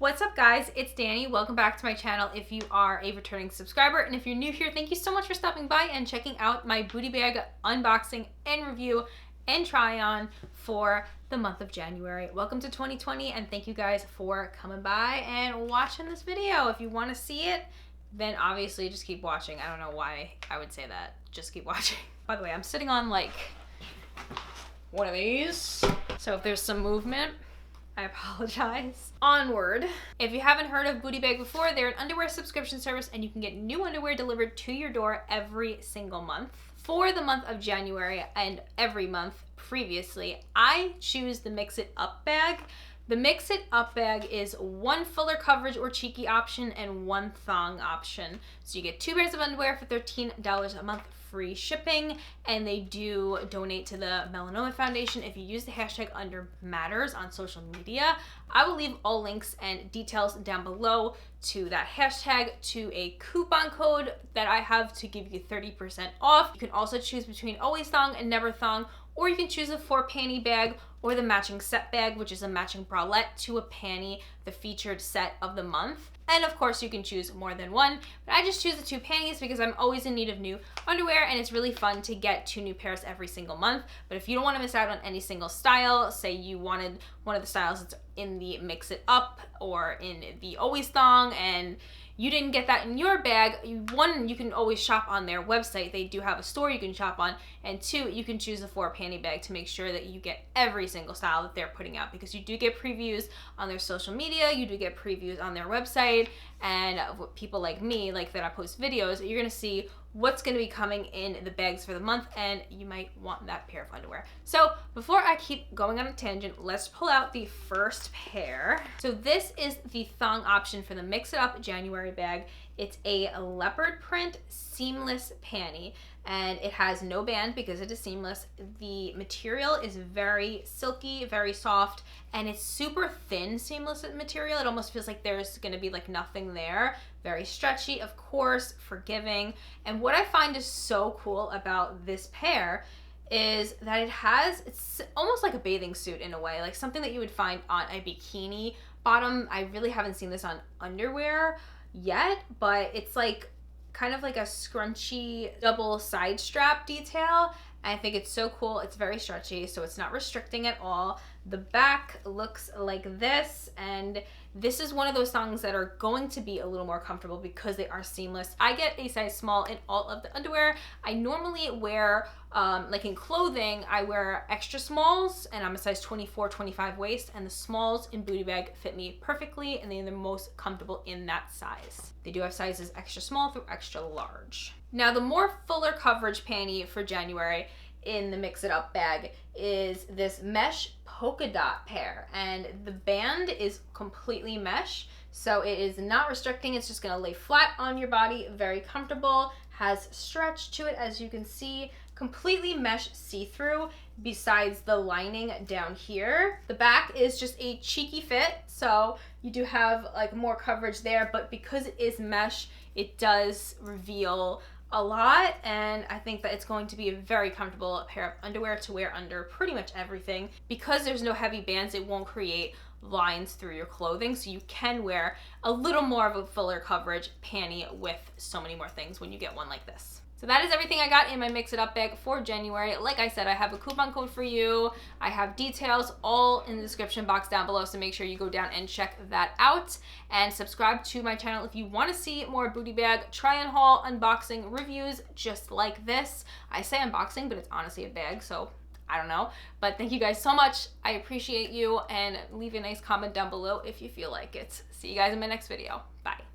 What's up guys, it's Dani. Welcome back to my channel if you are a returning subscriber, and if you're new here, thank you so much for stopping by and checking out my booty bag unboxing and review and try on for the month of January. Welcome to 2020 and thank you guys for coming by and watching this video. If you want to see it, then obviously just keep watching. I don't know why I would say that. Just keep watching. By the way, I'm sitting on like one of these, so if there's some movement, I apologize. Onward. If you haven't heard of Bootaybag before, they're an underwear subscription service and you can get new underwear delivered to your door every single month. For the month of January and every month previously, I choose the Mix It Up bag. The Mix It Up bag is one fuller coverage or cheeky option and one thong option. So you get 2 pairs of underwear for $13 a month, free shipping, and they do donate to the Melanoma Foundation if you use the hashtag #undermatters on social media. I will leave all links and details down below to that hashtag, to a coupon code that I have to give you 30% off. You can also choose between Always Thong and Never Thong, or you can choose a 4-panty bag or the matching set bag, which is a matching bralette to a panty, the featured set of the month. And of course you can choose more than one, but I just choose the 2 panties because I'm always in need of new underwear and it's really fun to get 2 new pairs every single month. But if you don't want to miss out on any single style, say you wanted one of the styles that's in the Mix It Up or in the Always Thong and you didn't get that in your bag, one, you can always shop on their website. They do have a store you can shop on. And 2, you can choose a 4-panty bag to make sure that you get every single style that they're putting out, because you do get previews on their social media, you do get previews on their website, and people like me, like that I post videos, you're gonna see what's gonna be coming in the bags for the month, and you might want that pair of underwear. So before I keep going on a tangent, let's pull out the first pair. So this is the thong option for the Mix It Up January bag. It's a leopard print seamless panty, and it has no band because it is seamless. The material is very silky, very soft, and it's super thin seamless material. It almost feels like there's gonna be like nothing there. Very stretchy, of course, forgiving. And what I find is so cool about this pair is that it's almost like a bathing suit in a way, like something that you would find on a bikini bottom. I really haven't seen this on underwear yet, but it's like kind of like a scrunchy double side strap detail. I think it's so cool. It's very stretchy, so it's not restricting at all. The back looks like this, and this is one of those thongs that are going to be a little more comfortable because they are seamless. I get a size small in all of the underwear. I normally wear, like in clothing, I wear extra smalls, and I'm a size 24, 25 waist, and the smalls in Bootaybag fit me perfectly, and they're the most comfortable in that size. They do have sizes extra small through extra large. Now, the more fuller coverage panty for January in the Mix It Up bag is this mesh polka dot pair, and the band is completely mesh, so it is not restricting. It's just gonna lay flat on your body, very comfortable, has stretch to it, as you can see, completely mesh see-through besides the lining down here. The back is just a cheeky fit, so you do have like more coverage there, but because it is mesh, it does reveal a lot, and I think that it's going to be a very comfortable pair of underwear to wear under pretty much everything. Because there's no heavy bands, it won't create lines through your clothing, so you can wear a little more of a fuller coverage panty with so many more things when you get one like this. So that is everything I got in my Mix It Up bag for January. Like I said, I have a coupon code for you. I have details all in the description box down below, so make sure you go down and check that out. And subscribe to my channel if you want to see more booty bag try-on haul, unboxing, reviews just like this. I say unboxing, but it's honestly a bag, so I don't know. But thank you guys so much. I appreciate you, and leave a nice comment down below if you feel like it. See you guys in my next video. Bye.